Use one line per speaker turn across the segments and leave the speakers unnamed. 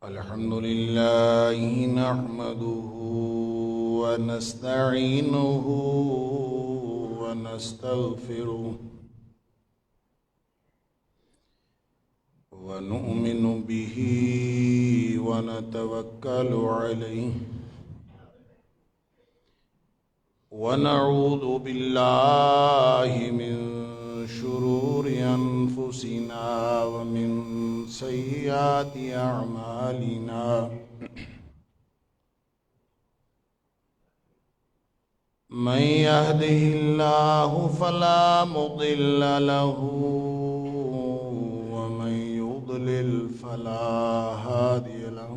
الحمد لله نحمده ونستعينه ونستغفره ونؤمن به ونتوكل عليه ونعوذ بالله من شرور أنفسنا ومن سيئات أعمالنا من يهده الله فلا مضل له ومن يضلل فلا هادي له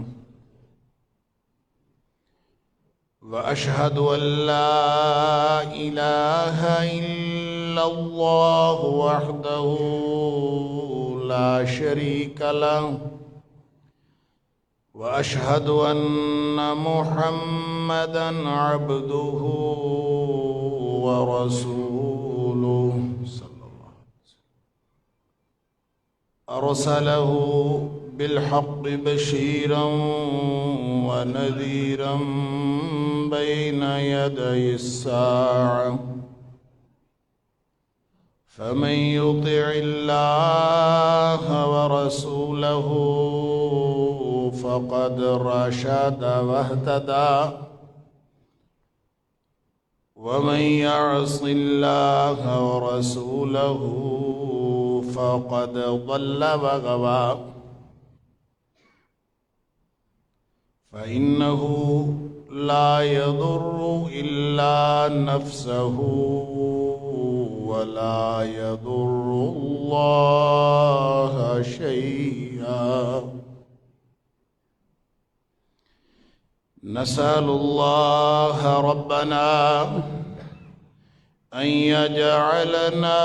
وأشهد أن لا إله إلا الله وحده لا شريك له وأشهد أن محمدًا عبده ورسوله صلى الله عليه وسلم أرسله بالحق بشيرا ونذيرا بين يدي الساعة فمن يطع الله ورسوله فقد رشد واهتدى ومن يعص الله ورسوله فقد ضل وغوى فإنه لا يضر إلا نفسه ولا يضر الله شيئا نسأل الله ربنا أن يجعلنا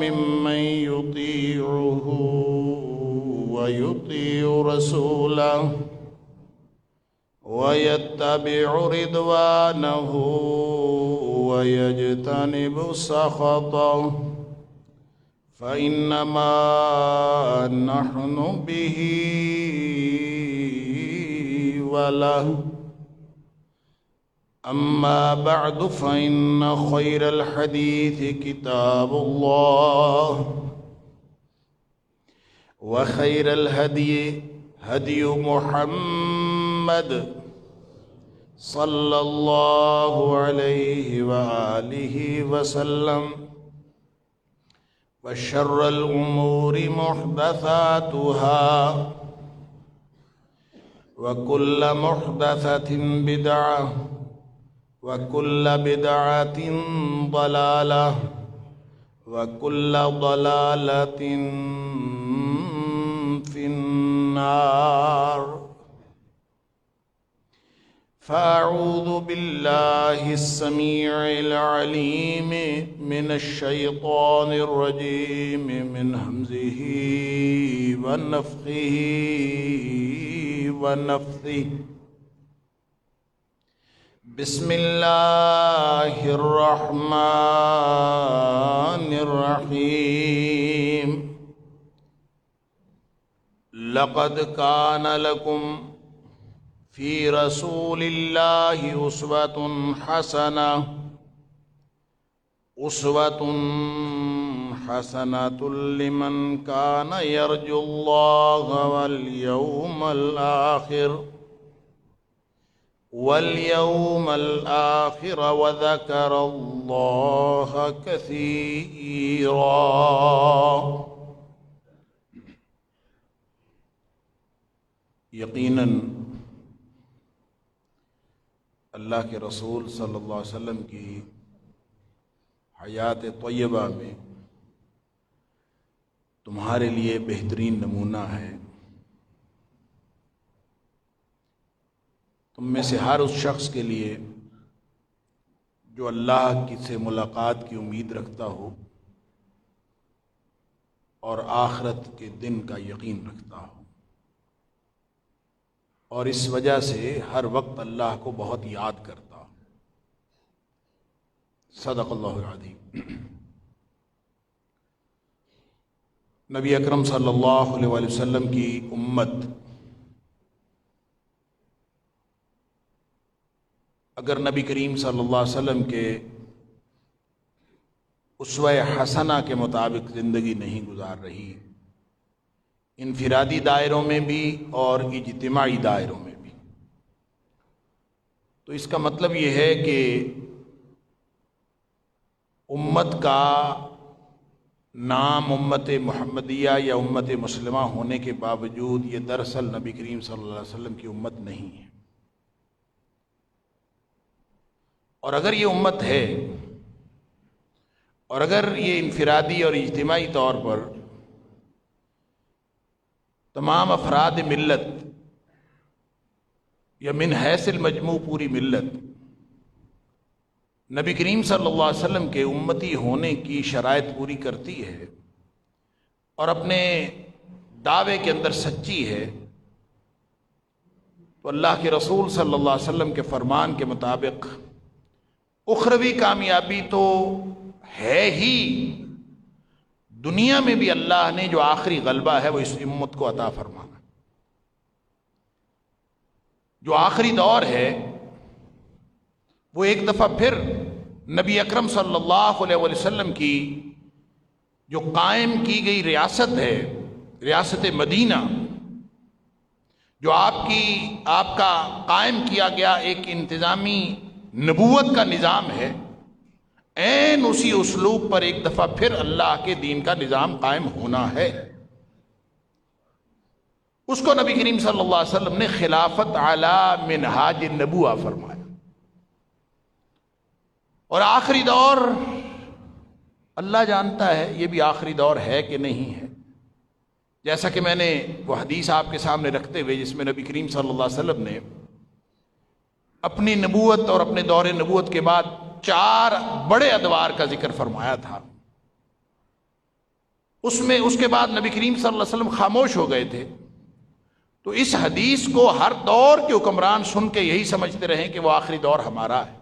ممن يطيعه ويطيع رسوله ويتبع رضوانه ويجتنب سخطه فإنما نحن به وله أما بعد فإن خير الحديث كتاب الله وخير الهدي هدي محمد صلى الله عليه وآله وسلم وشر الأمور محدثاتها وكل محدثة بدعة وكل بدعة ضلالة وكل ضلالة في النار فأعوذ بالله السميع العليم من الشيطان الرجيم من همزه ونفخه ونفثه بسم الله الرحمن الرحيم لقد كان لكم في رسول الله أسوة حسنة لمن كان يرجو الله واليوم الآخر وذكر الله كثيرا یقیناً اللہ کے رسول صلی اللہ علیہ وسلم کی حیات طیبہ میں تمہارے لیے بہترین نمونہ ہے۔ تم میں سے ہر اس شخص کے لیے جو اللہ کی سے ملاقات کی امید رکھتا ہو اور آخرت کے دن کا یقین رکھتا ہو، اور اس وجہ سے ہر وقت اللہ کو بہت یاد کرتا ہو۔ صدق اللہ العظیم۔ نبی اکرم صلی اللہ علیہ وسلم کی امت اگر نبی کریم صلی اللہ علیہ وسلم کے اسوہ حسنہ کے مطابق زندگی نہیں گزار رہی، انفرادی دائروں میں بھی اور اجتماعی دائروں میں بھی، تو اس کا مطلب یہ ہے کہ امت کا نام امت محمدیہ یا امت مسلمہ ہونے کے باوجود یہ دراصل نبی کریم صلی اللہ علیہ وسلم کی امت نہیں ہے۔ اور اگر یہ امت ہے، اور اگر یہ انفرادی اور اجتماعی طور پر تمام افراد ملت یا من حیث المجموع پوری ملت نبی کریم صلی اللہ علیہ وسلم کے امتی ہونے کی شرائط پوری کرتی ہے اور اپنے دعوے کے اندر سچی ہے، تو اللہ کے رسول صلی اللہ علیہ وسلم کے فرمان کے مطابق اخروی کامیابی تو ہے ہی، دنیا میں بھی اللہ نے جو آخری غلبہ ہے وہ اس امت کو عطا فرمانا۔ جو آخری دور ہے وہ ایک دفعہ پھر نبی اکرم صلی اللہ علیہ وسلم کی جو قائم کی گئی ریاست ہے، ریاست مدینہ، جو آپ کا قائم کیا گیا ایک انتظامی نبوت کا نظام ہے، عین اسی اسلوب پر ایک دفعہ پھر اللہ کے دین کا نظام قائم ہونا ہے۔ اس کو نبی کریم صلی اللہ علیہ وسلم نے خلافت علی منہاج النبوہ فرمایا۔ اور آخری دور اللہ جانتا ہے یہ بھی آخری دور ہے کہ نہیں ہے، جیسا کہ میں نے وہ حدیث آپ کے سامنے رکھتے ہوئے جس میں نبی کریم صلی اللہ علیہ وسلم نے اپنی نبوت اور اپنے دور نبوت کے بعد 4 بڑے ادوار کا ذکر فرمایا تھا، اس کے بعد نبی کریم صلی اللہ علیہ وسلم خاموش ہو گئے تھے، تو اس حدیث کو ہر دور کے حکمران سن کے یہی سمجھتے رہیں کہ وہ آخری دور ہمارا ہے۔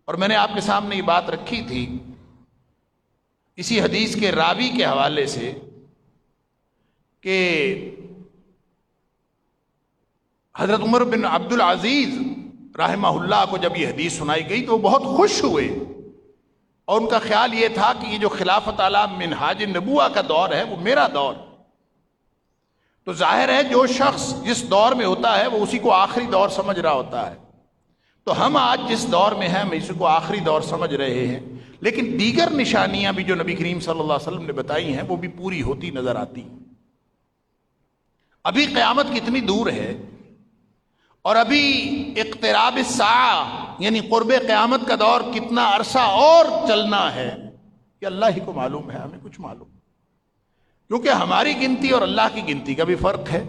اور میں نے آپ کے سامنے یہ بات رکھی تھی اسی حدیث کے راوی کے حوالے سے کہ حضرت عمر بن عبد العزیز رحمہ اللہ کو جب یہ حدیث سنائی گئی تو وہ بہت خوش ہوئے، اور ان کا خیال یہ تھا کہ یہ جو خلافت علی منہاج النبوہ کا دور ہے وہ میرا دور۔ تو ظاہر ہے جو شخص جس دور میں ہوتا ہے وہ اسی کو آخری دور سمجھ رہا ہوتا ہے، تو ہم آج جس دور میں ہیں ہم اسی کو آخری دور سمجھ رہے ہیں، لیکن دیگر نشانیاں بھی جو نبی کریم صلی اللہ علیہ وسلم نے بتائی ہیں وہ بھی پوری ہوتی نظر آتی۔ ابھی قیامت کتنی دور ہے، اور ابھی اقتراب الساعہ یعنی قرب قیامت کا دور کتنا عرصہ اور چلنا ہے، یہ اللہ ہی کو معلوم ہے، ہمیں کچھ معلوم، کیونکہ ہماری گنتی اور اللہ کی گنتی کا بھی فرق ہے۔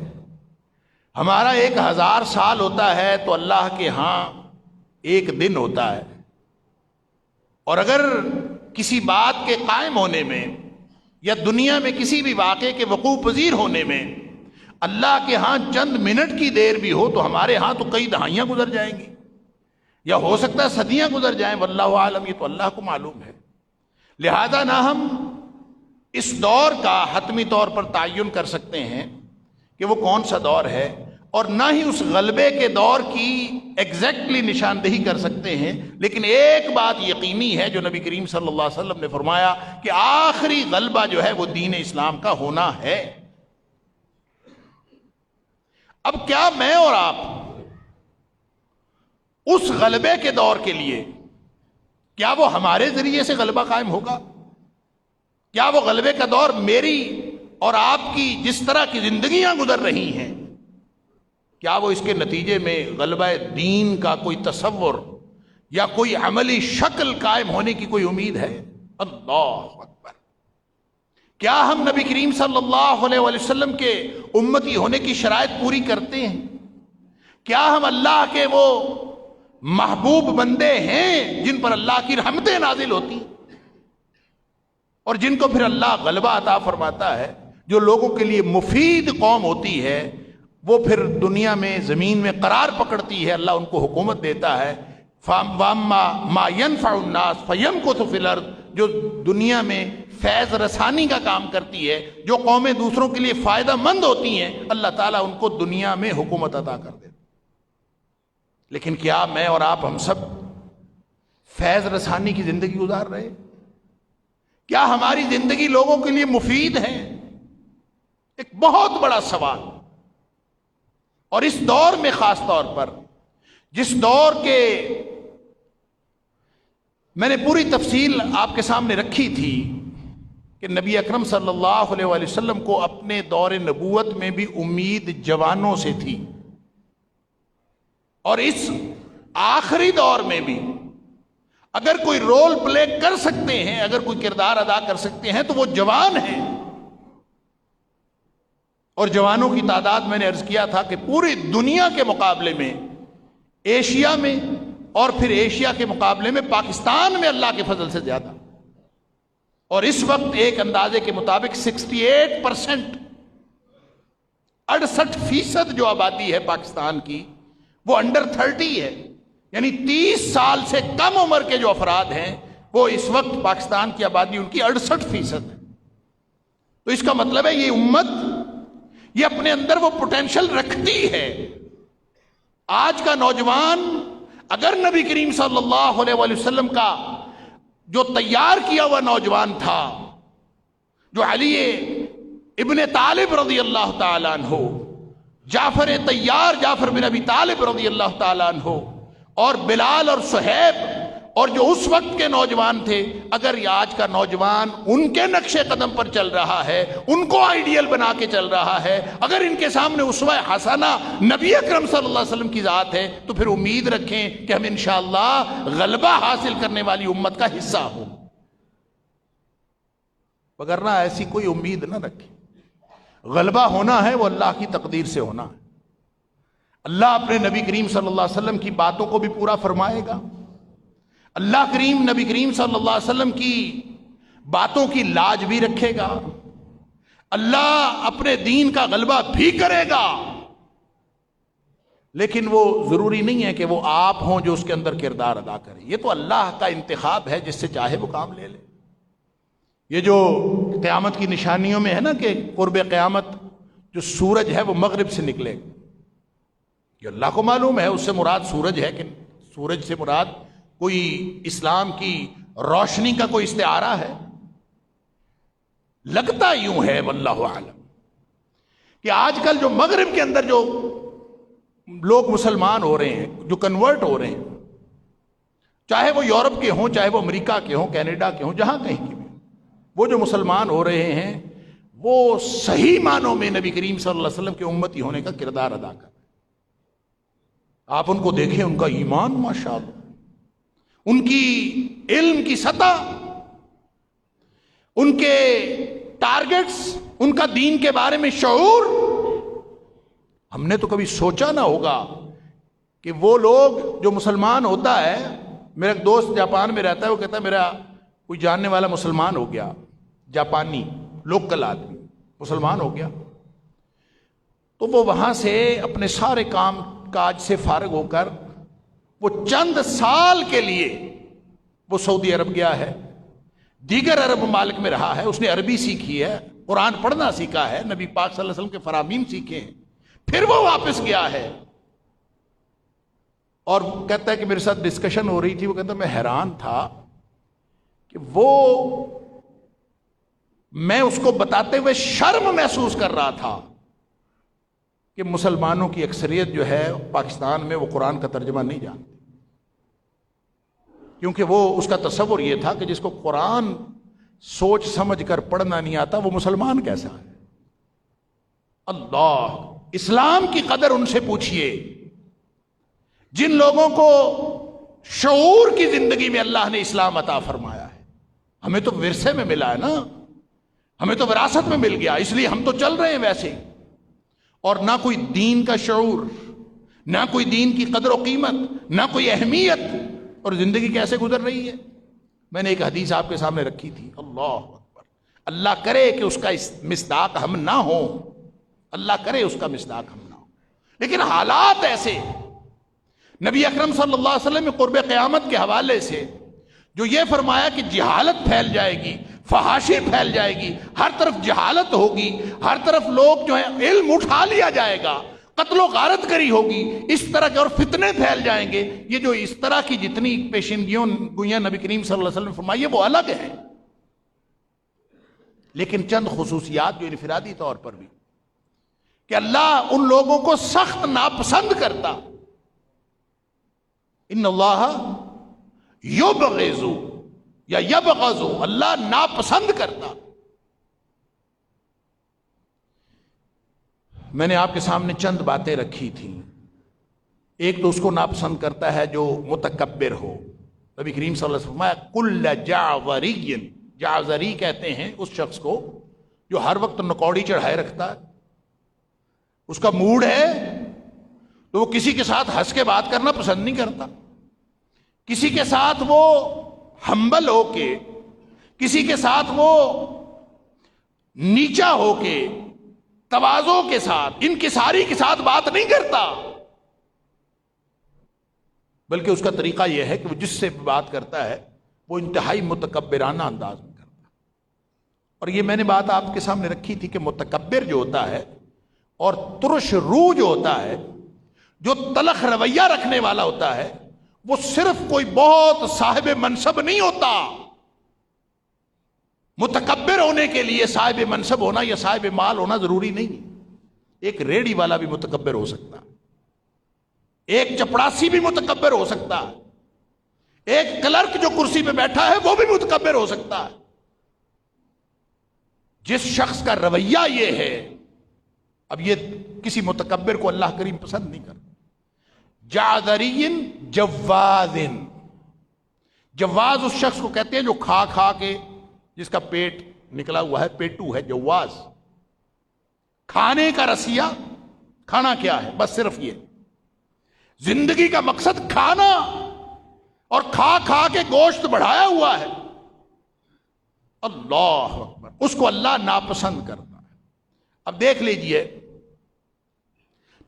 ہمارا 1000 سال ہوتا ہے تو اللہ کے ہاں 1 دن ہوتا ہے، اور اگر کسی بات کے قائم ہونے میں یا دنیا میں کسی بھی واقعے کے وقوع پذیر ہونے میں اللہ کے ہاں چند منٹ کی دیر بھی ہو تو ہمارے ہاں تو کئی دہائیاں گزر جائیں گی، یا ہو سکتا ہے صدیاں گزر جائیں، واللہ عالم، یہ تو اللہ کو معلوم ہے۔ لہذا نہ ہم اس دور کا حتمی طور پر تعین کر سکتے ہیں کہ وہ کون سا دور ہے، اور نہ ہی اس غلبے کے دور کی ایگزیکٹلی نشاندہی کر سکتے ہیں، لیکن ایک بات یقینی ہے جو نبی کریم صلی اللہ علیہ وسلم نے فرمایا کہ آخری غلبہ جو ہے وہ دین اسلام کا ہونا ہے۔ اب کیا میں اور آپ اس غلبے کے دور کے لیے کیا وہ ہمارے ذریعے سے غلبہ قائم ہوگا؟ کیا وہ غلبے کا دور میری اور آپ کی جس طرح کی زندگیاں گزر رہی ہیں، کیا وہ اس کے نتیجے میں غلبہ دین کا کوئی تصور یا کوئی عملی شکل قائم ہونے کی کوئی امید ہے؟ اللہ اکبر! کیا ہم نبی کریم صلی اللہ علیہ وسلم کے امتی ہونے کی شرائط پوری کرتے ہیں؟ کیا ہم اللہ کے وہ محبوب بندے ہیں جن پر اللہ کی رحمتیں نازل ہوتی ہیں اور جن کو پھر اللہ غلبہ عطا فرماتا ہے؟ جو لوگوں کے لیے مفید قوم ہوتی ہے وہ پھر دنیا میں زمین میں قرار پکڑتی ہے، اللہ ان کو حکومت دیتا ہے۔ فَأَمَّا مَا يَنْفَعُ النَّاسَ فَيَمْكُثُ فِي الْأَرْضِ، جو دنیا میں فیض رسانی کا کام کرتی ہے، جو قومیں دوسروں کے لیے فائدہ مند ہوتی ہیں، اللہ تعالیٰ ان کو دنیا میں حکومت عطا کر دیتا۔ لیکن کیا میں اور آپ ہم سب فیض رسانی کی زندگی گزار رہے ہیں؟ کیا ہماری زندگی لوگوں کے لیے مفید ہے؟ ایک بہت بڑا سوال. اور اس دور میں خاص طور پر، جس دور کے میں نے پوری تفصیل آپ کے سامنے رکھی تھی کہ نبی اکرم صلی اللہ علیہ وآلہ وسلم کو اپنے دور نبوت میں بھی امید جوانوں سے تھی، اور اس آخری دور میں بھی اگر کوئی رول پلے کر سکتے ہیں، اگر کوئی کردار ادا کر سکتے ہیں تو وہ جوان ہیں. اور جوانوں کی تعداد میں نے عرض کیا تھا کہ پوری دنیا کے مقابلے میں، ایشیا میں اور پھر ایشیا کے مقابلے میں پاکستان میں اللہ کے فضل سے زیادہ. اور اس وقت ایک اندازے کے مطابق 68%، 68% جو آبادی ہے پاکستان کی وہ انڈر 30 ہے، یعنی 30 سال سے کم عمر کے جو افراد ہیں وہ اس وقت پاکستان کی آبادی ان کی 68% ہے. تو اس کا مطلب ہے یہ امت یہ اپنے اندر وہ پوٹینشل رکھتی ہے. آج کا نوجوان اگر نبی کریم صلی اللہ علیہ وآلہ وسلم کا جو تیار کیا ہوا نوجوان تھا، جو علی ابن طالب رضی اللہ تعالیٰ عنہ، جعفر طیار جعفر بن ابی طالب رضی اللہ تعالیٰ عنہ، اور بلال اور صہیب، اور جو اس وقت کے نوجوان تھے، اگر یہ آج کا نوجوان ان کے نقش قدم پر چل رہا ہے، ان کو آئیڈیل بنا کے چل رہا ہے، اگر ان کے سامنے اسوہ حسنہ نبی اکرم صلی اللہ علیہ وسلم کی ذات ہے، تو پھر امید رکھیں کہ ہم انشاءاللہ غلبہ حاصل کرنے والی امت کا حصہ ہوں. وگرنہ ایسی کوئی امید نہ رکھیں. غلبہ ہونا ہے وہ اللہ کی تقدیر سے ہونا ہے. اللہ اپنے نبی کریم صلی اللہ علیہ وسلم کی باتوں کو بھی پورا فرمائے گا. اللہ کریم نبی کریم صلی اللہ علیہ وسلم کی باتوں کی لاج بھی رکھے گا. اللہ اپنے دین کا غلبہ بھی کرے گا. لیکن وہ ضروری نہیں ہے کہ وہ آپ ہوں جو اس کے اندر کردار ادا کریں. یہ تو اللہ کا انتخاب ہے، جس سے چاہے وہ کام لے لے. یہ جو قیامت کی نشانیوں میں ہے نا کہ قرب قیامت جو سورج ہے وہ مغرب سے نکلے گا، یہ اللہ کو معلوم ہے. اس سے مراد سورج ہے کہ سورج سے مراد کوئی اسلام کی روشنی کا کوئی استعارہ ہے؟ لگتا یوں ہے واللہ اعلم کہ آج کل جو مغرب کے اندر جو لوگ مسلمان ہو رہے ہیں، جو کنورٹ ہو رہے ہیں، چاہے وہ یورپ کے ہوں، چاہے وہ امریکہ کے ہوں، کینیڈا کے ہوں، جہاں کہیں کے بھی، وہ جو مسلمان ہو رہے ہیں وہ صحیح معنوں میں نبی کریم صلی اللہ علیہ وسلم کے امتی ہونے کا کردار ادا کر رہے ہیں. آپ ان کو دیکھیں، ان کا ایمان ماشاءاللہ، ان کی علم کی سطح، ان کے ٹارگٹس، ان کا دین کے بارے میں شعور. ہم نے تو کبھی سوچا نہ ہوگا کہ وہ لوگ جو مسلمان ہوتا ہے، میرا ایک دوست جاپان میں رہتا ہے، وہ کہتا ہے میرا کوئی جاننے والا مسلمان ہو گیا، جاپانی لوکل آدمی مسلمان ہو گیا، تو وہ وہاں سے اپنے سارے کام کاج سے فارغ ہو کر وہ چند سال کے لیے وہ سعودی عرب گیا ہے، دیگر عرب ممالک میں رہا ہے، اس نے عربی سیکھی ہے، قرآن پڑھنا سیکھا ہے، نبی پاک صلی اللہ علیہ وسلم کے فرامین سیکھے ہیں، پھر وہ واپس گیا ہے. اور کہتا ہے کہ میرے ساتھ ڈسکشن ہو رہی تھی، وہ کہتا ہے میں حیران تھا کہ میں اس کو بتاتے ہوئے شرم محسوس کر رہا تھا کہ مسلمانوں کی اکثریت جو ہے پاکستان میں وہ قرآن کا ترجمہ نہیں جانتی، کیونکہ وہ اس کا تصور یہ تھا کہ جس کو قرآن سوچ سمجھ کر پڑھنا نہیں آتا وہ مسلمان کیسا ہے. اللہ، اسلام کی قدر ان سے پوچھئے جن لوگوں کو شعور کی زندگی میں اللہ نے اسلام عطا فرمایا ہے. ہمیں تو ورثے میں ملا ہے نا، ہمیں تو وراثت میں مل گیا، اس لیے ہم تو چل رہے ہیں ویسے. اور نہ کوئی دین کا شعور، نہ کوئی دین کی قدر و قیمت، نہ کوئی اہمیت، اور زندگی کیسے گزر رہی ہے. میں نے ایک حدیث آپ کے سامنے رکھی تھی. اللہ اکبر، اللہ کرے کہ اس کا مصداق ہم نہ ہوں، اللہ کرے اس کا مصداق ہم نہ ہوں، لیکن حالات ایسے. نبی اکرم صلی اللہ علیہ وسلم نے قرب قیامت کے حوالے سے جو یہ فرمایا کہ جہالت پھیل جائے گی، فحاشی پھیل جائے گی، ہر طرف جہالت ہوگی، ہر طرف لوگ جو ہے علم اٹھا لیا جائے گا، قتل و غارت کری ہوگی، اس طرح کے اور فتنے پھیل جائیں گے. یہ جو اس طرح کی جتنی پیشنگوئیاں نبی کریم صلی اللہ علیہ وسلم نے فرمائی ہے وہ الگ ہیں، لیکن چند خصوصیات جو انفرادی طور پر بھی کہ اللہ ان لوگوں کو سخت ناپسند کرتا. ان اللہ یبغض یا یبغض، اللہ ناپسند کرتا. میں نے آپ کے سامنے چند باتیں رکھی تھیں. ایک تو اس کو ناپسند کرتا ہے جو متکبر ہو. نبی کریم صلی اللہ علیہ وسلم فرمایا کل جعوری، جعوری کہتے ہیں اس شخص کو جو ہر وقت نکوڑی چڑھائے رکھتا ہے. اس کا موڈ ہے تو وہ کسی کے ساتھ ہنس کے بات کرنا پسند نہیں کرتا، کسی کے ساتھ وہ ہمبل ہو کے، کسی کے ساتھ وہ نیچا ہو کے، تواضع کے ساتھ، انکساری کے ساتھ بات نہیں کرتا، بلکہ اس کا طریقہ یہ ہے کہ وہ جس سے بات کرتا ہے وہ انتہائی متکبرانہ انداز میں کرتا ہے. اور یہ میں نے بات آپ کے سامنے رکھی تھی کہ متکبر جو ہوتا ہے اور ترش رو جو ہوتا ہے، جو تلخ رویہ رکھنے والا ہوتا ہے، وہ صرف کوئی بہت صاحب منصب نہیں ہوتا. متکبر ہونے کے لیے صاحب منصب ہونا یا صاحب مال ہونا ضروری نہیں. ایک ریڑی والا بھی متکبر ہو سکتا، ایک چپڑاسی بھی متکبر ہو سکتا، ایک کلرک جو کرسی پہ بیٹھا ہے وہ بھی متکبر ہو سکتا ہے. جس شخص کا رویہ یہ ہے، اب یہ کسی متکبر کو اللہ کریم پسند نہیں کرتا. جعذری جواز، جواز اس شخص کو کہتے ہیں جو کھا کھا کے جس کا پیٹ نکلا ہوا ہے، پیٹو ہے جواز. کھانے کا رسیہ، کھانا کیا ہے؟ بس صرف یہ زندگی کا مقصد کھانا، اور کھا کھا کے گوشت بڑھایا ہوا ہے. اللہ اکبر، اس کو اللہ ناپسند کرتا ہے. اب دیکھ لیجئے،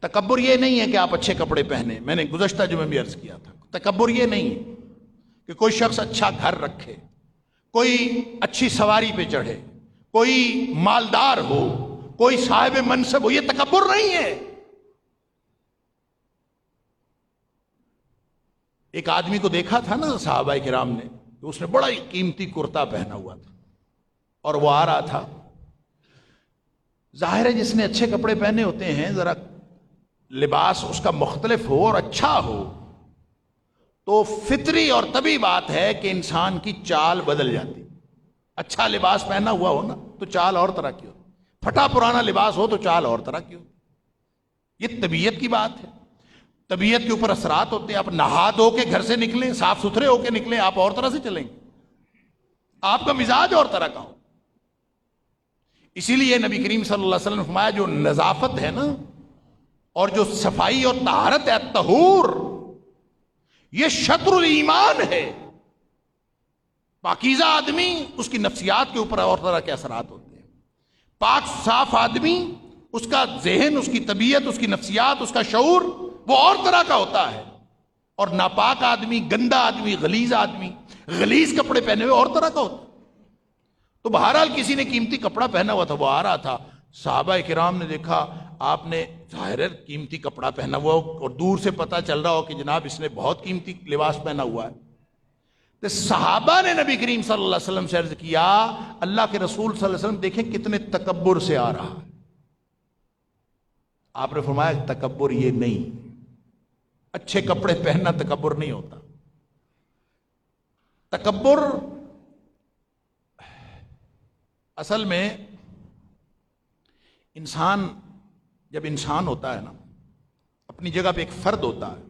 تکبر یہ نہیں ہے کہ آپ اچھے کپڑے پہنے. میں نے گزشتہ جمعے میں عرض کیا تھا، تکبر یہ نہیں ہے کہ کوئی شخص اچھا گھر رکھے، کوئی اچھی سواری پہ چڑھے، کوئی مالدار ہو، کوئی صاحب منصب ہو. یہ تکبر نہیں ہے. ایک آدمی کو دیکھا تھا نا صحابہ کرام نے، تو اس نے بڑا ہی قیمتی کرتا پہنا ہوا تھا اور وہ آ رہا تھا. ظاہر ہے جس نے اچھے کپڑے پہنے ہوتے ہیں، ذرا لباس اس کا مختلف ہو اور اچھا ہو تو فطری اور طبی بات ہے کہ انسان کی چال بدل جاتی. اچھا لباس پہنا ہوا ہو نا تو چال اور طرح کی ہو، پھٹا پرانا لباس ہو تو چال اور طرح کی ہو. یہ طبیعت کی بات ہے، طبیعت کے اوپر اثرات ہوتے ہیں. آپ نہا دھو کے گھر سے نکلیں، صاف ستھرے ہو کے نکلیں، آپ اور طرح سے چلیں گے، آپ کا مزاج اور طرح کا ہو. اسی لیے نبی کریم صلی اللہ علیہ وسلم نے فرمایا جو نظافت ہے نا اور جو صفائی اور طہارت ہے، طہور، یہ شطر الایمان ہے. پاکیزہ آدمی، اس کی نفسیات کے اوپر اور طرح کے اثرات ہوتے ہیں. پاک صاف آدمی، اس کا ذہن، اس کی طبیعت، اس کی نفسیات، اس کا شعور وہ اور طرح کا ہوتا ہے. اور ناپاک آدمی، گندا آدمی، غلیظ آدمی، غلیظ کپڑے پہنے ہوئے اور طرح کا ہوتا ہے. تو بہرحال کسی نے قیمتی کپڑا پہنا ہوا تھا، وہ آ رہا تھا. صحابہ کرام نے دیکھا آپ نے ظاہر قیمتی کپڑا پہنا ہوا ہو اور دور سے پتہ چل رہا ہو کہ جناب اس نے بہت قیمتی لباس پہنا ہوا ہے. تو صحابہ نے نبی کریم صلی اللہ علیہ وسلم سے عرض کیا، اللہ کے رسول صلی اللہ علیہ وسلم دیکھیں کتنے تکبر سے آ رہا ہے. آپ نے فرمایا تکبر یہ نہیں، اچھے کپڑے پہننا تکبر نہیں ہوتا. تکبر اصل میں انسان جب انسان ہوتا ہے نا، اپنی جگہ پہ ایک فرد ہوتا ہے،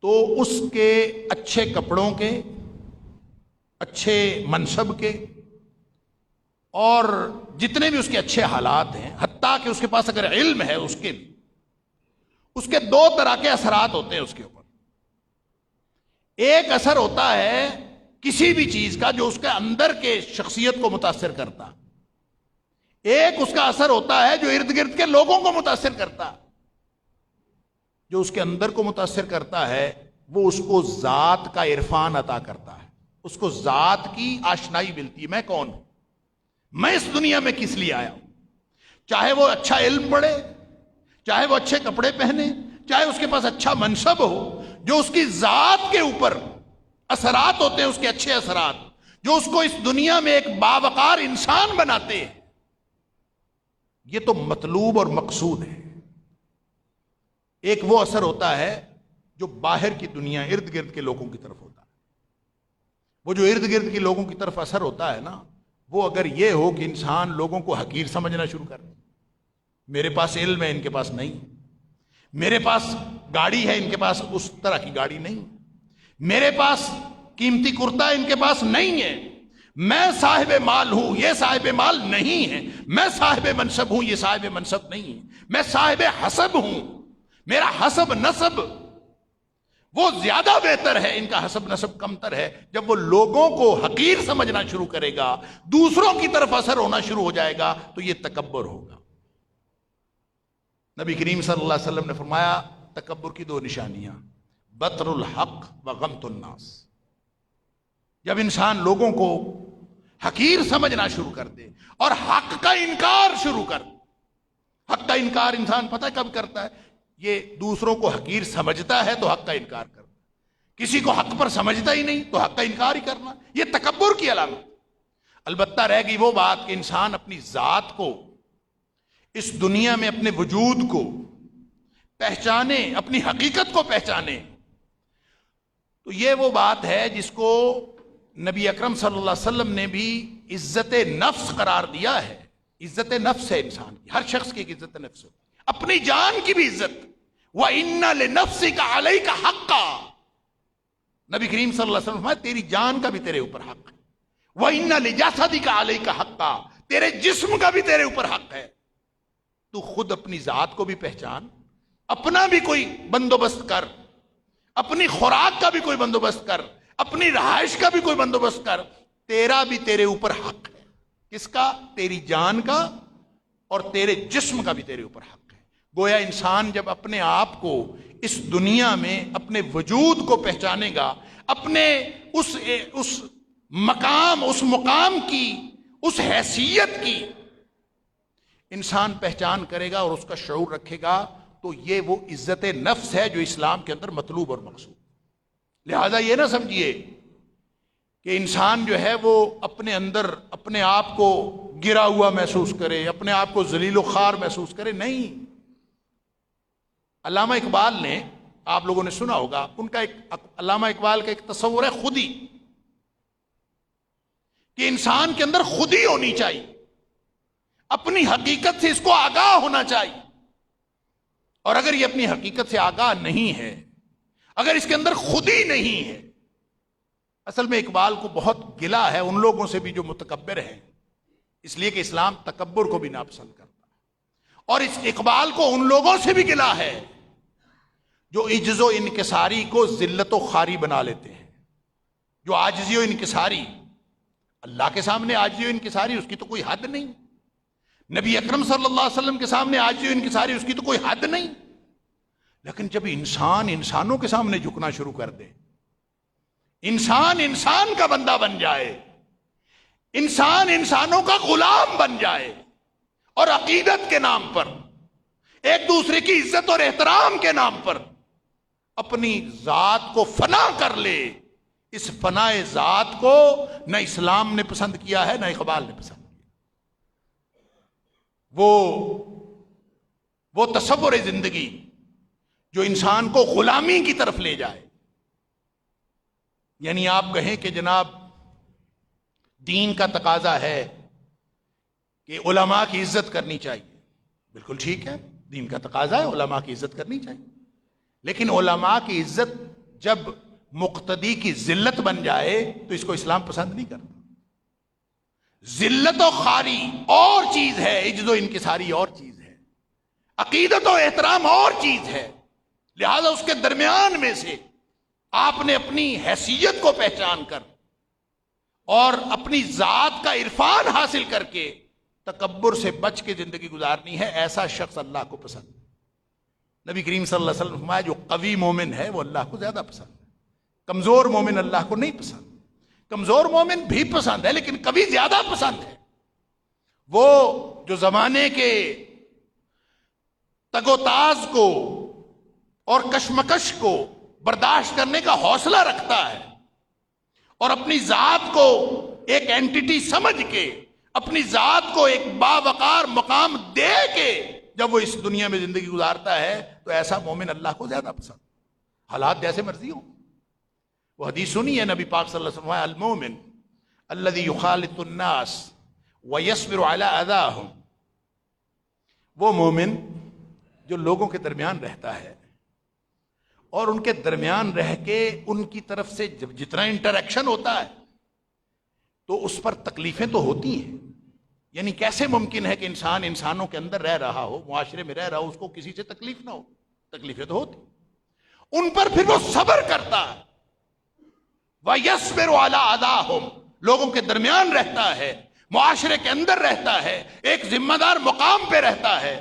تو اس کے اچھے کپڑوں کے، اچھے منصب کے اور جتنے بھی اس کے اچھے حالات ہیں، حتیٰ کہ اس کے پاس اگر علم ہے اس کے دو طرح کے اثرات ہوتے ہیں اس کے اوپر. ایک اثر ہوتا ہے کسی بھی چیز کا جو اس کے اندر کے شخصیت کو متاثر کرتا، ایک اس کا اثر ہوتا ہے جو ارد گرد کے لوگوں کو متاثر کرتا. جو اس کے اندر کو متاثر کرتا ہے وہ اس کو ذات کا عرفان عطا کرتا ہے، اس کو ذات کی آشنائی ملتی ہے. میں کون ہوں، میں اس دنیا میں کس لیے آیا ہوں. چاہے وہ اچھا علم پڑھے، چاہے وہ اچھے کپڑے پہنے، چاہے اس کے پاس اچھا منصب ہو، جو اس کی ذات کے اوپر اثرات ہوتے ہیں، اس کے اچھے اثرات جو اس کو اس دنیا میں ایک باوقار انسان بناتے ہیں، یہ تو مطلوب اور مقصود ہے۔ ایک وہ اثر ہوتا ہے جو باہر کی دنیا، ارد گرد کے لوگوں کی طرف ہوتا ہے۔ وہ جو ارد گرد کے لوگوں کی طرف اثر ہوتا ہے نا، وہ اگر یہ ہو کہ انسان لوگوں کو حقیر سمجھنا شروع کر دے، میرے پاس علم ہے ان کے پاس نہیں، میرے پاس گاڑی ہے ان کے پاس اس طرح کی گاڑی نہیں، میرے پاس قیمتی کرتا ان کے پاس نہیں ہے، میں صاحب مال ہوں یہ صاحب مال نہیں ہے، میں صاحب منصب ہوں یہ صاحب منصب نہیں ہے، میں صاحب حسب ہوں، میرا حسب نسب وہ زیادہ بہتر ہے، ان کا حسب نسب کمتر ہے۔ جب وہ لوگوں کو حقیر سمجھنا شروع کرے گا، دوسروں کی طرف اثر ہونا شروع ہو جائے گا، تو یہ تکبر ہوگا۔ نبی کریم صلی اللہ علیہ وسلم نے فرمایا تکبر کی دو نشانیاں، بطر الحق و غمط الناس۔ جب انسان لوگوں کو حقیر سمجھنا شروع کر دے اور حق کا انکار شروع کر دے، حق کا انکار انسان پتہ کب کرتا ہے؟ یہ دوسروں کو حقیر سمجھتا ہے تو حق کا انکار کرنا، کسی کو حق پر سمجھتا ہی نہیں تو حق کا انکار ہی کرنا، یہ تکبر کی علامت۔ البتہ رہ گئی وہ بات کہ انسان اپنی ذات کو اس دنیا میں، اپنے وجود کو پہچانے، اپنی حقیقت کو پہچانے، تو یہ وہ بات ہے جس کو نبی اکرم صلی اللہ علیہ وسلم نے بھی عزت نفس قرار دیا ہے۔ عزت نفس ہے انسان کی، ہر شخص کی ایک عزت نفس ہے، اپنی جان کی بھی عزت۔ وَإِنَّ لِنَفْسِكَ عَلَيْكَ حَقًّا، نبی کریم صلی اللہ علیہ وسلم فرمایا تیری جان کا بھی تیرے اوپر حق ہے۔ وَإِنَّ لِجَسَدِكَ عَلَيْكَ حَقًّا، تیرے جسم کا بھی تیرے اوپر حق ہے۔ تو خود اپنی ذات کو بھی پہچان، اپنا بھی کوئی بندوبست کر، اپنی خوراک کا بھی کوئی بندوبست کر، اپنی رہائش کا بھی کوئی بندوبست کر، تیرا بھی تیرے اوپر حق ہے۔ کس کا؟ تیری جان کا، اور تیرے جسم کا بھی تیرے اوپر حق ہے۔ گویا انسان جب اپنے آپ کو اس دنیا میں اپنے وجود کو پہچانے گا، اپنے اس مقام کی، اس حیثیت کی انسان پہچان کرے گا اور اس کا شعور رکھے گا، تو یہ وہ عزت نفس ہے جو اسلام کے اندر مطلوب اور مقصود۔ لہذا یہ نہ سمجھیے کہ انسان جو ہے وہ اپنے اندر اپنے آپ کو گرا ہوا محسوس کرے، اپنے آپ کو ذلیل و خوار محسوس کرے، نہیں۔ علامہ اقبال نے، آپ لوگوں نے سنا ہوگا، ان کا ایک علامہ اقبال کا ایک تصور ہے خودی، کہ انسان کے اندر خودی ہونی چاہیے، اپنی حقیقت سے اس کو آگاہ ہونا چاہیے۔ اور اگر یہ اپنی حقیقت سے آگاہ نہیں ہے، اگر اس کے اندر خودی نہیں ہے، اصل میں اقبال کو بہت گلہ ہے ان لوگوں سے بھی جو متکبر ہیں، اس لیے کہ اسلام تکبر کو بھی ناپسند کرتا ہے، اور اس اقبال کو ان لوگوں سے بھی گلہ ہے جو عجز و انکساری کو ذلت و خواری بنا لیتے ہیں، جو عاجزی و انکساری، اللہ کے سامنے عاجزی و انکساری اس کی تو کوئی حد نہیں، نبی اکرم صلی اللہ علیہ وسلم کے سامنے عاجزی و انکساری اس کی تو کوئی حد نہیں، لیکن جب انسان انسانوں کے سامنے جھکنا شروع کر دے، انسان انسان کا بندہ بن جائے، انسان انسانوں کا غلام بن جائے، اور عقیدت کے نام پر، ایک دوسرے کی عزت اور احترام کے نام پر اپنی ذات کو فنا کر لے، اس فنا ذات کو نہ اسلام نے پسند کیا ہے، نہ اقبال نے پسند کیا۔ وہ تصور زندگی جو انسان کو غلامی کی طرف لے جائے، یعنی آپ کہیں کہ جناب دین کا تقاضا ہے کہ علماء کی عزت کرنی چاہیے، بالکل ٹھیک ہے، دین کا تقاضا ہے علماء کی عزت کرنی چاہیے، لیکن علماء کی عزت جب مقتدی کی ذلت بن جائے تو اس کو اسلام پسند نہیں کرتا۔ ذلت و خواری اور چیز ہے، عجز و انکساری اور چیز ہے، عقیدت و احترام اور چیز ہے، لہذا اس کے درمیان میں سے آپ نے اپنی حیثیت کو پہچان کر اور اپنی ذات کا عرفان حاصل کر کے تکبر سے بچ کے زندگی گزارنی ہے۔ ایسا شخص اللہ کو پسند ہے۔ نبی کریم صلی اللہ علیہ وسلم نے فرمایا جو قوی مومن ہے وہ اللہ کو زیادہ پسند ہے، کمزور مومن اللہ کو نہیں پسند۔ کمزور مومن بھی پسند ہے لیکن کبھی زیادہ پسند ہے۔ وہ جو زمانے کے تگ و تاز کو اور کشمکش کو برداشت کرنے کا حوصلہ رکھتا ہے اور اپنی ذات کو ایک اینٹیٹی سمجھ کے اپنی ذات کو ایک باوقار مقام دے کے جب وہ اس دنیا میں زندگی گزارتا ہے تو ایسا مومن اللہ کو زیادہ پسند، حالات جیسے مرضی ہوں۔ وہ حدیث سنی ہے نبی پاک صلی اللہ علیہ وسلم، المومن الذی یخالط الناس ویصبر علی اذاہم، وہ مومن جو لوگوں کے درمیان رہتا ہے اور ان کے درمیان رہ کے ان کی طرف سے جب جتنا انٹریکشن ہوتا ہے تو اس پر تکلیفیں تو ہوتی ہیں، یعنی کیسے ممکن ہے کہ انسان انسانوں کے اندر رہ رہا ہو، معاشرے میں رہ رہا ہو، اس کو کسی سے تکلیف نہ ہو؟ تکلیفیں تو ہوتی، ان پر پھر وہ صبر کرتا ہے، وَيَصْبِرُ عَلَىٰ أَذَاهُمْ، لوگوں کے درمیان رہتا ہے، معاشرے کے اندر رہتا ہے، ایک ذمہ دار مقام پہ رہتا ہے،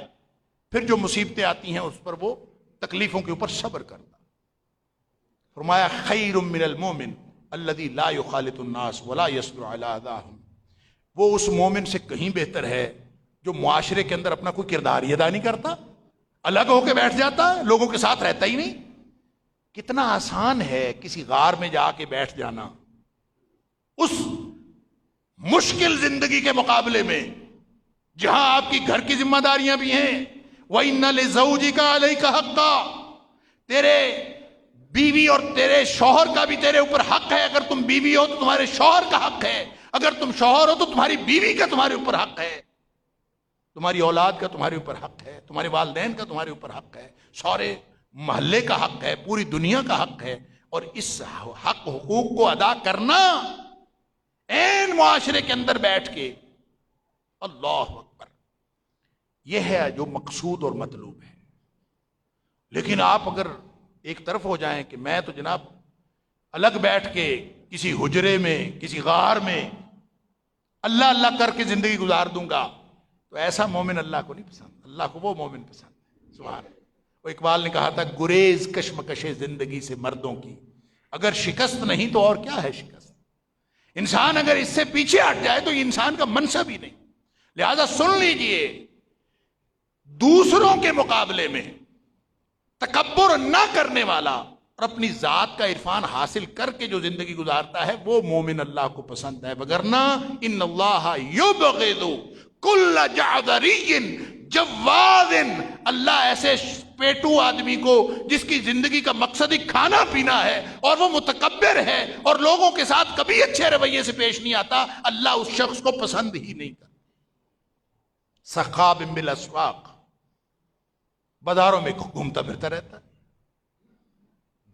پھر جو مصیبتیں آتی ہیں اس پر وہ تکلیفوں کے اوپر صبر کرتا۔ فرمایا خیر من المومن الذی لا یخالط الناس ولا یصبر علی اذاہم، وہ اس مومن سے کہیں بہتر ہے جو معاشرے کے اندر اپنا کوئی کردار ہی ادا نہیں کرتا، الگ ہو کے بیٹھ جاتا ہے، لوگوں کے ساتھ رہتا ہی نہیں۔ کتنا آسان ہے کسی غار میں جا کے بیٹھ جانا اس مشکل زندگی کے مقابلے میں جہاں آپ کی گھر کی ذمہ داریاں بھی ہیں، وَإِنَّ لِزَوْجِكَ عَلَيْكَ حَقًّا، تیرے بیوی اور تیرے شوہر کا بھی تیرے اوپر حق ہے، اگر تم بیوی ہو تو تمہارے شوہر کا حق ہے، اگر تم شوہر ہو تو تمہاری بیوی کا تمہارے اوپر حق ہے، تمہاری اولاد کا تمہارے اوپر حق ہے، تمہارے والدین کا تمہارے اوپر حق ہے، سارے محلے کا حق ہے، پوری دنیا کا حق ہے، اور اس حق حقوق کو ادا کرنا این معاشرے کے اندر بیٹھ کے، اللہ اکبر، یہ ہے جو مقصود اور مطلوب ہے۔ لیکن آپ اگر ایک طرف ہو جائیں کہ میں تو جناب الگ بیٹھ کے کسی حجرے میں کسی غار میں اللہ اللہ کر کے زندگی گزار دوں گا، تو ایسا مومن اللہ کو نہیں پسند، اللہ کو وہ مومن پسند ہے۔ سبحان اللہ۔ وہ اقبال نے کہا تھا گریز کشمکش زندگی سے مردوں کی، اگر شکست نہیں تو اور کیا ہے شکست؟ انسان اگر اس سے پیچھے ہٹ جائے تو یہ انسان کا منصب ہی نہیں۔ لہذا سن لیجئے، دوسروں کے مقابلے میں تکبر نہ کرنے والا اور اپنی ذات کا عرفان حاصل کر کے جو زندگی گزارتا ہے وہ مومن اللہ کو پسند ہے، وگرنہ ان اللہ یبغض کل جعذری جواد، اللہ ایسے پیٹو آدمی کو جس کی زندگی کا مقصد ہی کھانا پینا ہے اور وہ متکبر ہے اور لوگوں کے ساتھ کبھی اچھے رویے سے پیش نہیں آتا، اللہ اس شخص کو پسند ہی نہیں کرتا۔ سخاب بالاسواق، بازاروں میں گھومتا پھرتا رہتا ہے،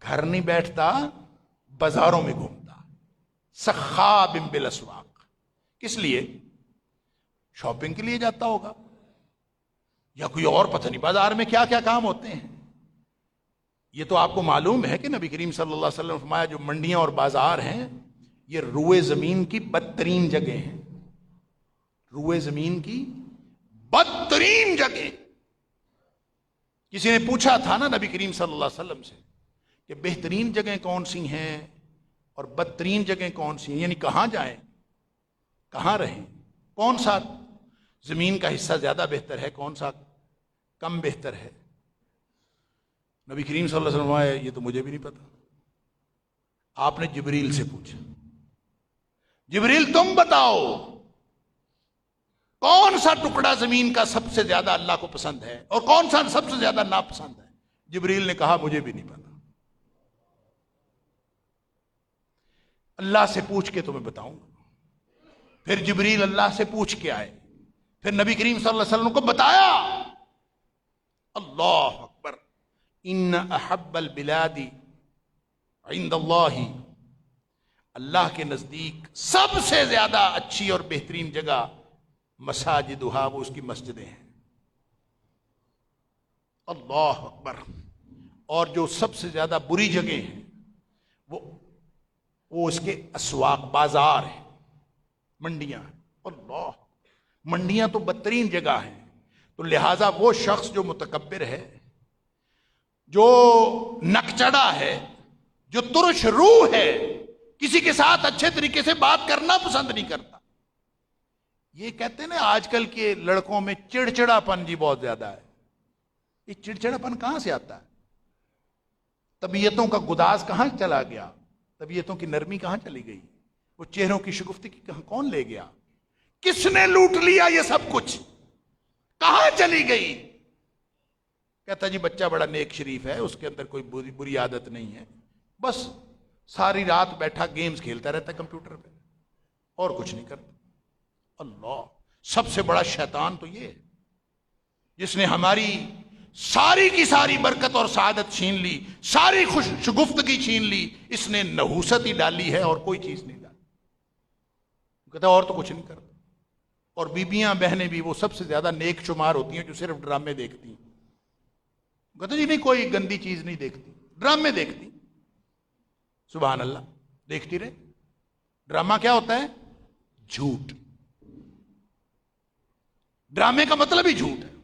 گھر نہیں بیٹھتا، بازاروں میں گھومتا۔ سخاب بالاسواق، کس لیے؟ شاپنگ کے لیے جاتا ہوگا یا کوئی اور پتہ نہیں بازار میں کیا کیا کام ہوتے ہیں۔ یہ تو آپ کو معلوم ہے کہ نبی کریم صلی اللہ علیہ وسلم نے فرمایا جو منڈیاں اور بازار ہیں یہ روئے زمین کی بدترین جگہ ہیں، روئے زمین کی بدترین جگہ۔ کسی نے پوچھا تھا نا نبی کریم صلی اللہ علیہ وسلم سے کہ بہترین جگہیں کون سی ہیں اور بدترین جگہیں کون سی ہیں، یعنی کہاں جائیں، کہاں رہیں، کون سا زمین کا حصہ زیادہ بہتر ہے، کون سا کم بہتر ہے؟ نبی کریم صلی اللہ علیہ وسلم آئے، یہ تو مجھے بھی نہیں پتا۔ آپ نے جبریل سے پوچھا، جبریل تم بتاؤ کون سا ٹکڑا زمین کا سب سے زیادہ اللہ کو پسند ہے اور کون سا سب سے زیادہ ناپسند ہے؟ جبریل نے کہا مجھے بھی نہیں پتا، اللہ سے پوچھ کے تمہیں بتاؤں گا۔ پھر جبریل اللہ سے پوچھ کے آئے، پھر نبی کریم صلی اللہ علیہ وسلم کو بتایا۔ اللہ اکبر، ان احب البلاد عند اللہ، اللہ کے نزدیک سب سے زیادہ اچھی اور بہترین جگہ مساجدہا، وہ اس کی مسجدیں ہیں۔ اللہ اکبر، اور جو سب سے زیادہ بری جگہ ہیں وہ اس کے اسواق، بازار ہیں، منڈیاں ہیں۔ اللہ، منڈیاں تو بدترین جگہ ہیں۔ تو لہٰذا وہ شخص جو متکبر ہے، جو نکچڑا ہے، جو ترش روح ہے، کسی کے ساتھ اچھے طریقے سے بات کرنا پسند نہیں کرتا۔ یہ کہتے ہیں نا آج کل کے لڑکوں میں چڑچڑا پن جی بہت زیادہ ہے، یہ چڑچڑاپن کہاں سے آتا ہے؟ طبیعتوں کا گداز کہاں چلا گیا؟ طبیعتوں کی نرمی کہاں چلی گئی؟ وہ چہروں کی شگفتگی کہاں کون لے گیا؟ کس نے لوٹ لیا یہ سب کچھ؟ کہاں چلی گئی؟ کہتا جی بچہ بڑا نیک شریف ہے، اس کے اندر کوئی بری عادت نہیں ہے، بس ساری رات بیٹھا گیمز کھیلتا رہتا ہے کمپیوٹر پہ اور کچھ نہیں کرتا۔ اللہ، سب سے بڑا شیطان تو یہ ہے جس نے ہماری ساری کی ساری برکت اور سعادت چھین لی، ساری خوش شگفتگی چھین لی، اس نے نحوست ہی ڈالی ہے اور کوئی چیز نہیں ڈالی۔ کہتا اور تو کچھ نہیں کرتا۔ اور بیبیاں بہنیں بھی وہ سب سے زیادہ نیک شمار ہوتی ہیں جو صرف ڈرامے دیکھتی ہیں۔ کہتا جی نہیں کوئی گندی چیز نہیں دیکھتی، ڈرامے دیکھتی۔ سبحان اللہ، دیکھتی رہے۔ ڈرامہ کیا ہوتا ہے؟ جھوٹ۔ ڈرامے کا مطلب ہی جھوٹ ہے۔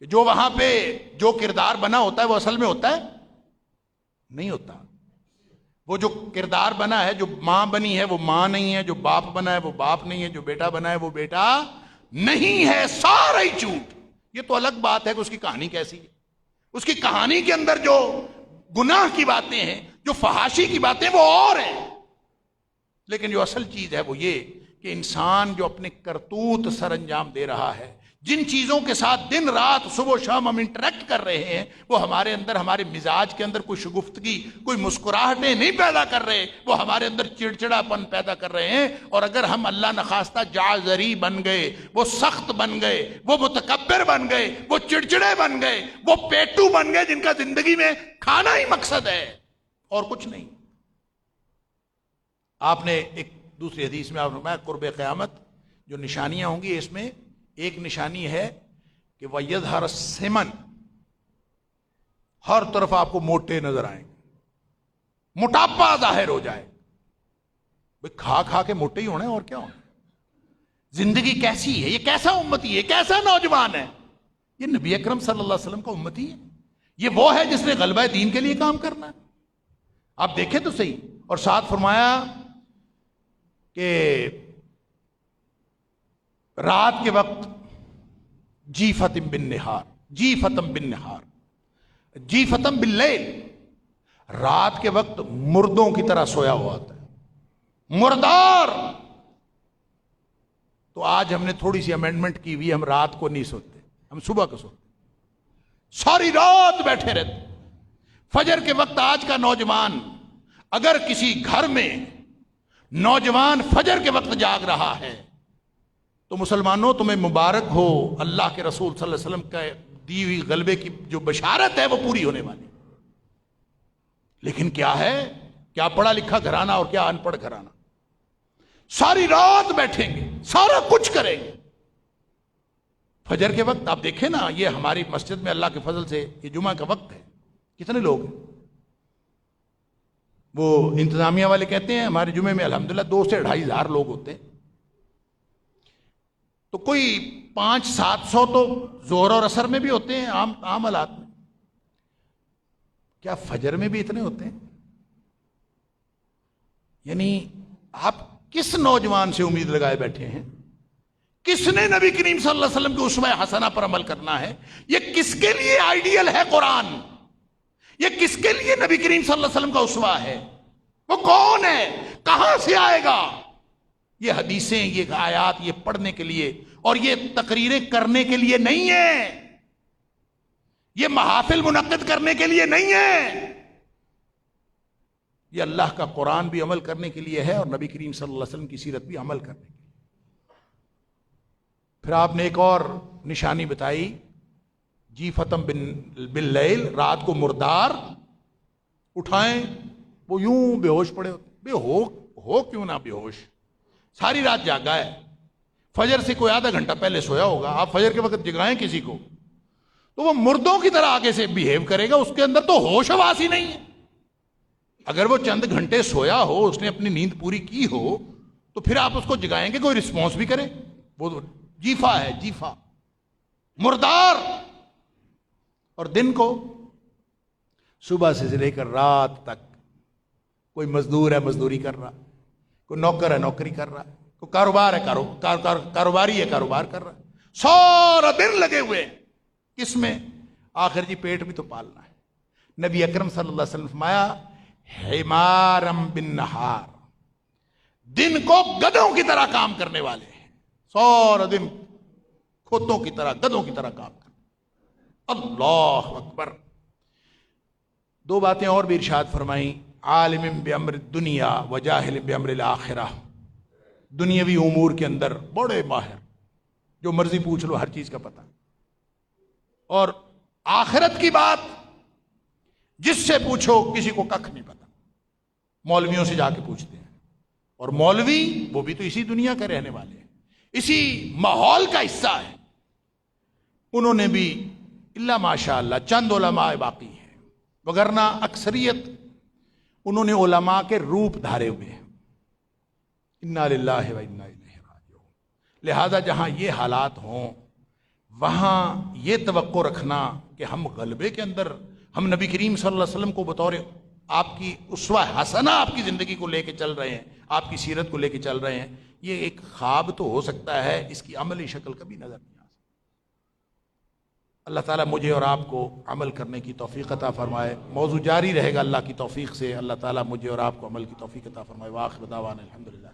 جو وہاں پہ جو کردار بنا ہوتا ہے وہ اصل میں ہوتا ہے نہیں ہوتا۔ وہ جو کردار بنا ہے، جو ماں بنی ہے وہ ماں نہیں ہے، جو باپ بنا ہے وہ باپ نہیں ہے، جو بیٹا بنا ہے وہ بیٹا نہیں ہے، سارا ہی جھوٹ۔ یہ تو الگ بات ہے کہ اس کی کہانی کیسی ہے، اس کی کہانی کے اندر جو گناہ کی باتیں ہیں، جو فحاشی کی باتیں وہ اور ہیں، لیکن جو اصل چیز ہے وہ یہ کہ انسان جو اپنے کرتوت سر انجام دے رہا ہے، جن چیزوں کے ساتھ دن رات صبح و شام ہم انٹریکٹ کر رہے ہیں، وہ ہمارے اندر، ہمارے مزاج کے اندر کوئی شگفتگی، کوئی مسکراہٹیں نہیں پیدا کر رہے، وہ ہمارے اندر چڑچڑاپن پیدا کر رہے ہیں۔ اور اگر ہم اللہ نخواستہ جعزری بن گئے، وہ سخت بن گئے، وہ متکبر بن گئے، وہ چڑچڑے بن گئے، وہ پیٹو بن گئے جن کا زندگی میں کھانا ہی مقصد ہے اور کچھ نہیں۔ آپ نے ایک دوسری حدیث میں آپ نے فرمایا قرب قیامت جو نشانیاں ہوں گی، اس میں ایک نشانی ہے کہ وَيَظْهَرَ السِّمَنُ، ہر طرف آپ کو موٹے نظر آئیں گے، موٹاپا ظاہر ہو جائے۔ بھئی کھا کھا کے موٹے ہی ہونے اور کیا ہونا؟ زندگی کیسی ہے؟ یہ کیسا امتی ہے؟ کیسا نوجوان ہے؟ یہ نبی اکرم صلی اللہ علیہ وسلم کا امتی ہے، یہ وہ ہے جس نے غلبہ دین کے لیے کام کرنا ہے۔ آپ دیکھیں تو صحیح۔ اور ساتھ فرمایا کہ رات کے وقت جیفتم بالنہار، جیفتم بالنہار، جیفتم باللیل، رات کے وقت مردوں کی طرح سویا ہوا ہوتا ہے، مردار۔ تو آج ہم نے تھوڑی سی امینڈمنٹ کی ہوئی، ہم رات کو نہیں سوتے، ہم صبح کو سوتے، ساری رات بیٹھے رہتے۔ فجر کے وقت آج کا نوجوان، اگر کسی گھر میں نوجوان فجر کے وقت جاگ رہا ہے تو مسلمانوں تمہیں مبارک ہو، اللہ کے رسول صلی اللہ علیہ وسلم کا دی ہوئی غلبے کی جو بشارت ہے وہ پوری ہونے والی۔ لیکن کیا ہے؟ کیا پڑھا لکھا گھرانہ اور کیا ان پڑھ گھرانہ، ساری رات بیٹھیں گے، سارا کچھ کریں گے۔ فجر کے وقت آپ دیکھیں نا، یہ ہماری مسجد میں اللہ کے فضل سے یہ جمعہ کا وقت ہے، کتنے لوگ ہیں؟ وہ انتظامیہ والے کہتے ہیں ہمارے جمعے میں الحمدللہ 2 سے 2,500 لوگ ہوتے ہیں، تو کوئی 500-700 تو ظہر اور عصر میں بھی ہوتے ہیں، عام حالات میں۔ کیا فجر میں بھی اتنے ہوتے ہیں؟ یعنی آپ کس نوجوان سے امید لگائے بیٹھے ہیں؟ کس نے نبی کریم صلی اللہ علیہ وسلم کی اسوہ حسنہ پر عمل کرنا ہے؟ یہ کس کے لیے آئیڈیل ہے قرآن؟ یہ کس کے لیے نبی کریم صلی اللہ علیہ وسلم کا اسوہ ہے؟ وہ کون ہے؟ کہاں سے آئے گا؟ یہ حدیثیں، یہ آیات یہ پڑھنے کے لیے اور یہ تقریریں کرنے کے لیے نہیں ہیں، یہ محافل منعقد کرنے کے لیے نہیں ہے، یہ اللہ کا قرآن بھی عمل کرنے کے لیے ہے اور نبی کریم صلی اللہ علیہ وسلم کی سیرت بھی عمل کرنے کے لیے۔ پھر آپ نے ایک اور نشانی بتائی، جیفتم باللیل، رات کو مردار اٹھائیں، وہ یوں بے ہوش پڑے ہوتے۔ بے ہو کیوں نہ بے ہوش، ساری رات جاگا ہے، فجر سے کوئی آدھا گھنٹہ پہلے سویا ہوگا، آپ فجر کے وقت جگائیں کسی کو تو وہ مردوں کی طرح آگے سے بیہیو کرے گا، اس کے اندر تو ہوش حواس ہی نہیں ہے۔ اگر وہ چند گھنٹے سویا ہو، اس نے اپنی نیند پوری کی ہو، تو پھر آپ اس کو جگائیں گے، کوئی رسپانس بھی کرے؟ وہ جیفا ہے، جیفا، مردار۔ اور دن کو صبح سے لے کر رات تک کوئی مزدور ہے مزدوری کر رہا، کوئی نوکر ہے نوکری کر رہا، کوئی کاروبار ہے کاروباری ہے کاروبار کر رہا، سارا دن لگے ہوئے ہیں۔ کس میں؟ آخر جی پیٹ بھی تو پالنا ہے۔ نبی اکرم صلی اللہ علیہ وسلم فرمایا حمارم بالنہار، دن کو گدھوں کی طرح کام کرنے والے ہیں، سارا دن کھوتوں کی طرح گدھوں کی طرح کام کرنے۔ اللہ اکبر۔ دو باتیں اور بھی ارشاد فرمائیں، عالم بامر الدنیا وجاہل بامر الآخرہ، دنیاوی امور کے اندر بڑے ماہر، جو مرضی پوچھ لو ہر چیز کا پتہ، اور آخرت کی بات جس سے پوچھو کسی کو ککھ نہیں پتا، مولویوں سے جا کے پوچھتے ہیں، اور مولوی وہ بھی تو اسی دنیا کے رہنے والے ہیں، اسی ماحول کا حصہ ہے، انہوں نے بھی الا ماشاء اللہ چند علماء باقی ہیں، وگرنہ اکثریت انہوں نے علماء کے روپ دھارے ہوئے ہیں۔ انا للہ و انا الیہ راجعون۔ لہذا جہاں یہ حالات ہوں وہاں یہ توقع رکھنا کہ ہم غلبے کے اندر ہم نبی کریم صلی اللہ علیہ وسلم کو بطور آپ کی اسوہ حسنہ آپ کی زندگی کو لے کے چل رہے ہیں، آپ کی سیرت کو لے کے چل رہے ہیں، یہ ایک خواب تو ہو سکتا ہے، اس کی عملی شکل کبھی نظر نہیں آ سکتی۔ اللہ تعالیٰ مجھے اور آپ کو عمل کرنے کی توفیق عطا فرمائے۔ موضوع جاری رہے گا اللہ کی توفیق سے۔ اللہ تعالیٰ مجھے اور آپ کو عمل کی توفیق عطا فرمائے۔ وآخر دعوانا الحمدللہ۔